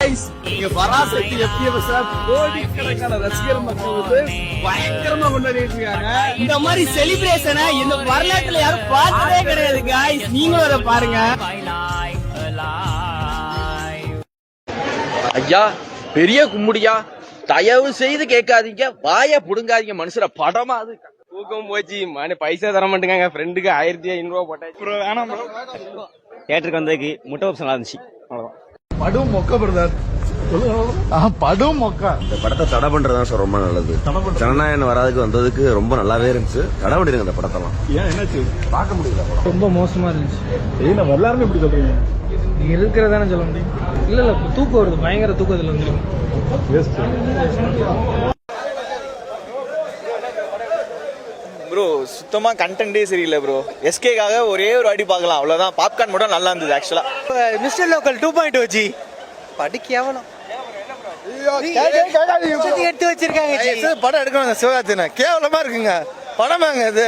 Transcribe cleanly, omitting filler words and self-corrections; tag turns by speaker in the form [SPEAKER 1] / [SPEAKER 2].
[SPEAKER 1] இங்க பராசக்தி FPFS கோடிக்கணக்கான ரசிகர் மக்கள் வந்து பயங்கரமா கொண்டாடிட்டு இருக்காங்க. இந்த மாதிரி செலிப்ரேஷனை இந்த வரலாற்றுல யாரும் பார்த்ததே கிடையாது guys. நீங்களும் அதை பாருங்க.
[SPEAKER 2] ஐயா பெரிய கும்முடியா, தயவு செய்து கேட்காதீங்க, வாய புடுங்காதீங்க, மனுஷர படமா அது
[SPEAKER 3] தூக்கம் போச்சு. பைசா தர மாட்டேங்க. ஃப்ரெண்டுக்கு 1500 போட்டாச்சு.
[SPEAKER 1] வேணாம்
[SPEAKER 3] தியேட்டருக்கு வந்ததுக்கு முட்டை ஆப்ஷன் இருந்துச்சு. அவ்வளவுதான்.
[SPEAKER 1] படும் மொக்க பிரதர், படும் மொக்கா.
[SPEAKER 4] இந்த படத்தை தடை பண்றதுதான் சார் ரொம்ப நல்லது. ஜனநாயகம் வராதுக்கு வந்ததுக்கு ரொம்ப நல்லாவே இருந்துச்சு. தடை பண்ணிருங்க இந்த படத்தெல்லாம்.
[SPEAKER 1] ஏன் என்னாச்சு?
[SPEAKER 4] பார்க்க முடியல படம்.
[SPEAKER 5] ரொம்ப மோசமா இருந்துச்சு.
[SPEAKER 1] நம்ம எல்லாருமே இப்படி சொல்றீங்க.
[SPEAKER 5] நீங்க இருக்கிறதானே சொல்ல முடியும். இல்ல தூக்கம் வருது, பயங்கர தூக்கத்துல வந்துருக்கு.
[SPEAKER 6] ப்ரோ சுத்தமா கண்டென்ட்டே சரியில்லை ப்ரோ. எஸ்கேக்காக ஒரே ஒரு வாட்டி பார்க்கலாம், அவ்வளவுதான். பாப்கார்ன் மட்டும் நல்லா இருந்தது ஆக்சுவலா.
[SPEAKER 5] மிஸ்டர் லோக்கல் 2.0 படி கேவலம் எடுத்து வச்சிருக்காங்க.
[SPEAKER 6] படம் எடுக்கணும் சிவகார்த்திகேயன், கேவலமா இருக்குங்க படமாங்க இது.